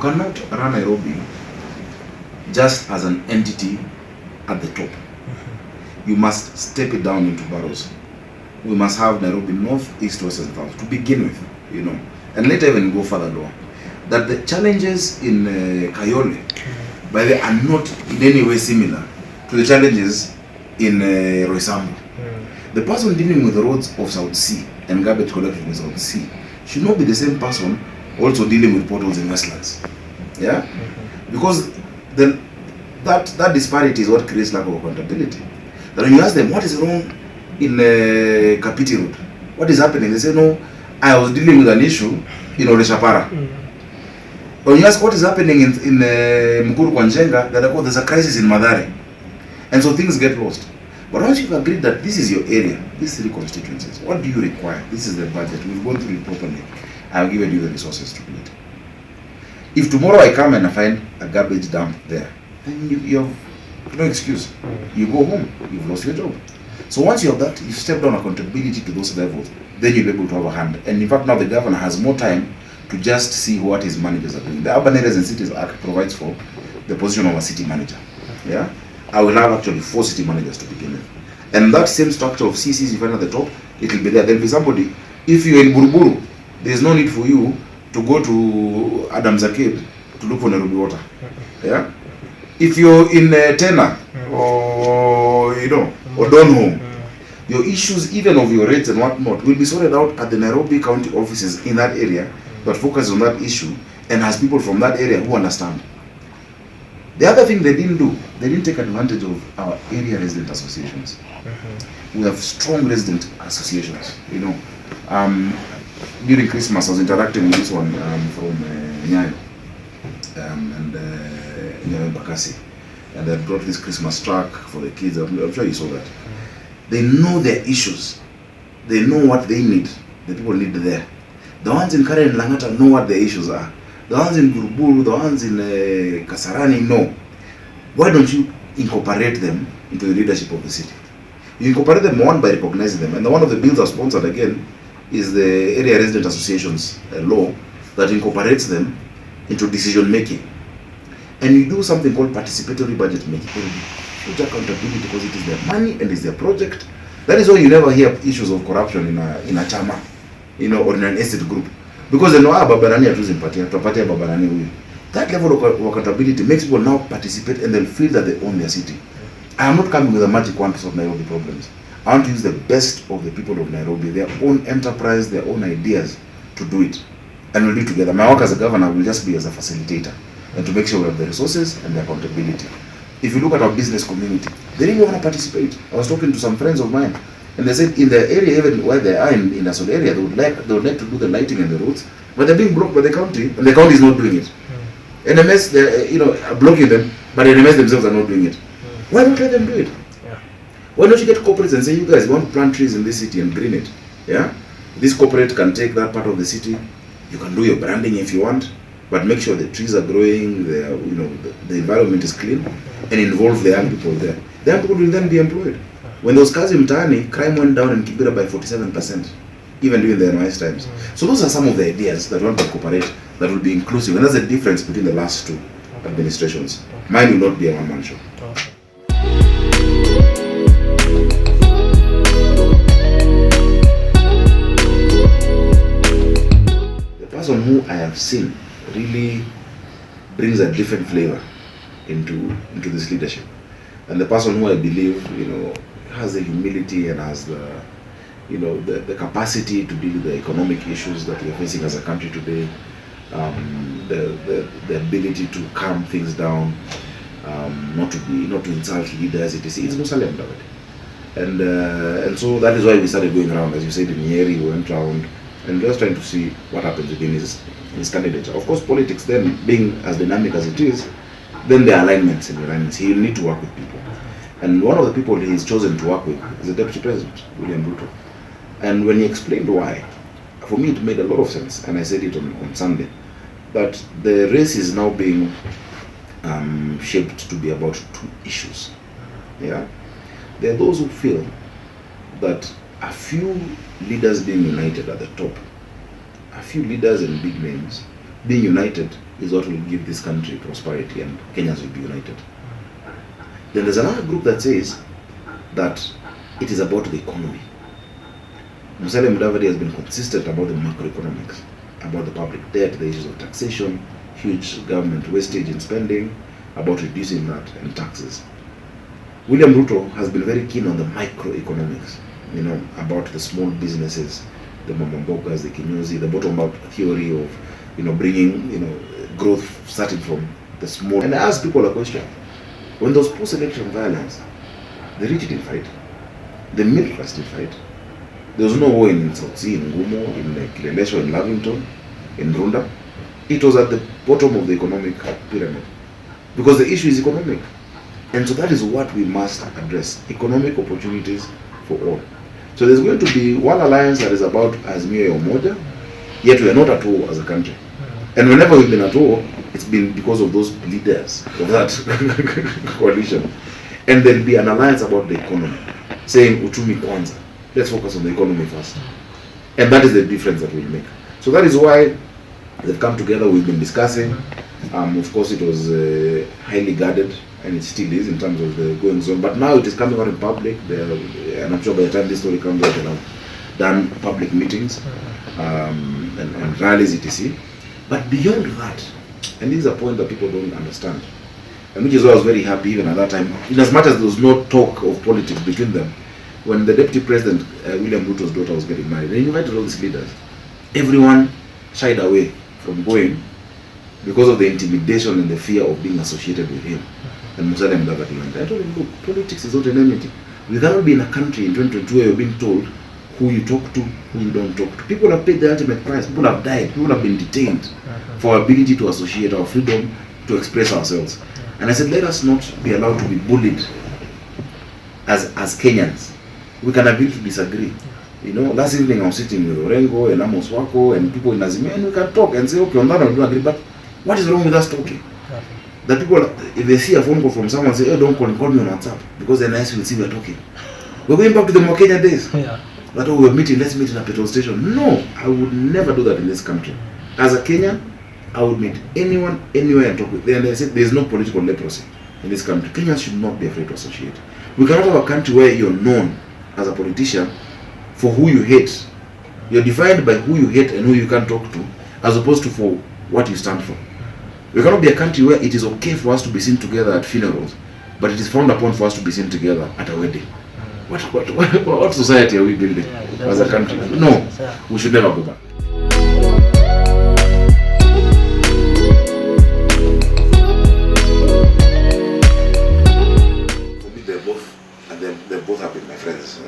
cannot run Nairobi just as an entity at the top. You must step it down into boroughs. We must have Nairobi North, East, West, and South to begin with, you know, and later even go further lower. That the challenges in Kayole, by the way, are not in any way similar to the challenges in Roysambu. The person dealing with the roads of South Sea and garbage collection in South Sea should not be the same person also dealing with potholes in Westlands. Yeah? Because that disparity is what creates lack of accountability. That when you ask them, what is wrong in Kapiti Road? What is happening? They say, no, I was dealing with an issue in Oreshapara. When you ask what is happening in Mukuru Kwanjenga, there's a crisis in Madare. And so things get lost. But once you've agreed that this is your area, these 3 constituencies, what do you require? This is the budget. We've gone through it properly. I've given you the resources to do it. If tomorrow I come and I find a garbage dump there, then you have no excuse. You go home. You've lost your job. So once you have that, you step down accountability to those levels, then you'll be able to have a hand. And in fact, now the governor has more time to just see what his managers are doing. The Urban Areas and Cities Act provides for the position of a city manager. Yeah, I will have actually 4 city managers to begin with. And that same structure of CCs you find at the top, it will be there. There will be somebody. If you're in Buruburu, there is no need for you to go to Adams Arcade to look for Nairobi water. Yeah. If you're in Tena or or Donholm, your issues, even of your rates and whatnot, will be sorted out at the Nairobi County offices in that area that focuses on that issue and has people from that area who understand. The other thing they didn't do, they didn't take advantage of our area resident associations. We have strong resident associations. During Christmas, I was interacting with this one from Nyayo and Nyayo Bakasi, and they brought this Christmas truck for the kids. I'm sure you saw that. They know their issues. They know what they need. The people need there. The ones in Karen and Langata know what their issues are. The ones in Buruburu, the ones in Kasarani know. Why don't you incorporate them into the leadership of the city? You incorporate them, one, by recognizing them. And one of the bills are sponsored again is the Area Resident Associations law that incorporates them into decision making. And you do something called participatory budget making. Huge accountability because it is their money and it's their project. That is why you never hear issues of corruption in a chama, or in an estate group. Because they know, Babarani are choosing party, Babarani will. That level of accountability makes people now participate and they'll feel that they own their city. I am not coming with a magic wand to solve Nairobi problems. I want to use the best of the people of Nairobi, their own enterprise, their own ideas to do it. And we'll do it together. My work as a governor will just be as a facilitator and to make sure we have the resources and the accountability. If you look at our business community, they really want to participate. I was talking to some friends of mine, and they said in the area, even where they are in that sort of area, they would like to do the lighting and the roads, but they're being blocked by the county, and the county is not doing it. NMS, they're blocking them, but NMS themselves are not doing it. Why not let them do it? Why don't you get corporates and say, you guys want to plant trees in this city and green it? Yeah, this corporate can take that part of the city. You can do your branding if you want, but make sure the trees are growing, the environment is clean, and involve the young people there. The young people will then be employed. When there was kazi mtaani, crime went down in Kibera by 47%, even during the NYS times. So those are some of the ideas that want to cooperate, that will be inclusive, and that's the difference between the last 2 administrations. Mine will not be a one-man show. The person who I have seen really brings a different flavor into this leadership, and the person who I believe has the humility and has the capacity to deal with the economic issues that we are facing as a country today, the ability to calm things down, not to insult leaders. It's Musalia Mudavadi, and so that is why we started going around. As you said, in Nyeri, we went around and just trying to see what happens within his candidature. Of course, politics then being as dynamic as it is, then there are alignments and alignments. He will need to work with people. And one of the people he's chosen to work with is the Deputy President, William Ruto. And when he explained why, for me it made a lot of sense, and I said it on Sunday, that the race is now being shaped to be about 2 issues. Yeah, there are those who feel that a few leaders being united at the top, a few leaders and big names, being united is what will give this country prosperity, and Kenyans will be united. Then there's another group that says that it is about the economy. Musalia Mudavadi has been consistent about the macroeconomics, about the public debt, the issues of taxation, huge government wastage in spending, about reducing that, and taxes. William Ruto has been very keen on the microeconomics, about the small businesses, the mamambogas, the kinyozi, the bottom-up theory of, bringing, growth starting from the small. And I ask people a question. When those post-election violence, the rich didn't fight, the middle class didn't fight. There was no war in South Sea, in Ngumo, in Kileleshwa, in Lavington, in Runda. It was at the bottom of the economic pyramid. Because the issue is economic. And so that is what we must address. Economic opportunities for all. So there's going to be one alliance that is about Azimio ya Umoja, yet we are not at war as a country. And whenever we've been at war, it's been because of those leaders of that coalition. And there'll be an alliance about the economy, saying Uchumi Kwanza. Let's focus on the economy first. And that is the difference that we'll make. So that is why they've come together. We've been discussing. Of course, it was highly guarded, and it still is in terms of the goings on. But now it is coming out in public. And I'm sure by the time this story comes out, they'll have done public meetings and rallies, etc. But beyond that, and this is a point that people don't understand, and which is why I was very happy even at that time, in as much as there was no talk of politics between them, when the Deputy President, William Ruto's daughter, was getting married, they invited all these leaders. Everyone shied away from going because of the intimidation and the fear of being associated with him. And Musalia Mudavadi went. I told him, look, politics is not an enmity. We cannot be in a country in 2022 where you're being told who you talk to, who you don't talk to. People have paid the ultimate price. People have died. People have been detained for our ability to associate, our freedom to express ourselves. And I said, let us not be allowed to be bullied as Kenyans. We can agree to disagree. Last evening I was sitting with Orengo and Amos Wako and people in Azimio, and we can talk and say, okay, on that I don't agree, but what is wrong with us talking? That people, if they see a phone call from someone, say, hey, don't call me on WhatsApp, because then I will see we are talking. We're going back to the more Kenya days. Yeah. That we're meeting, let's meet in a petrol station. No, I would never do that in this country. As a Kenyan, I would meet anyone, anywhere and talk with them. And I said, there's no political leprosy in this country. Kenyans should not be afraid to associate. We cannot have a country where you're known as a politician for who you hate. You're defined by who you hate and who you can't talk to, as opposed to for what you stand for. We cannot be a country where it is okay for us to be seen together at funerals, but it is frowned upon for us to be seen together at a wedding. What society are we building as a country? No, we should never go back. For me, they both have been my friends.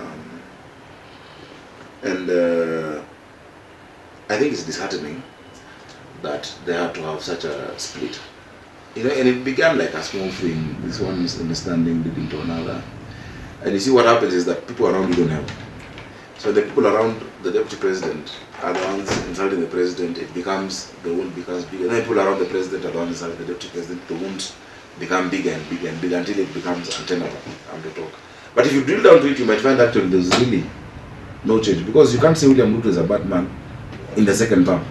I think it's disheartening that they had to have such a split. And it began like a small thing. This one misunderstanding leading to another. And you see what happens is that people around you don't help. So the people around the Deputy President are the ones insulting the President. The wound becomes bigger. Then people around the President are the ones insulting the Deputy President. The wounds become bigger and bigger and bigger until it becomes untenable to talk. But if you drill down to it, you might find actually there's really no change. Because you can't say William Ruto is a bad man in the second term.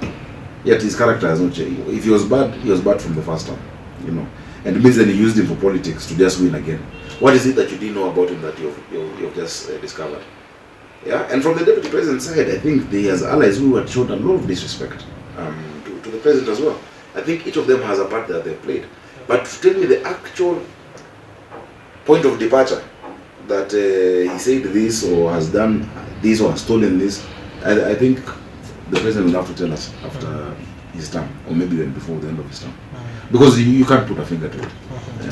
Yet his character has not changed. If he was bad from the first time, And it means that he used him for politics to just win again. What is it that you didn't know about him that you've just discovered? Yeah, and from the Deputy President's side, I think he has allies who had shown a lot of disrespect to the President as well. I think each of them has a part that they've played. But to tell me the actual point of departure, that he said this or has done this or has stolen this, I think the President will have to tell us after his term, or maybe even before the end of his term. Because you can't put a finger to it. Yeah.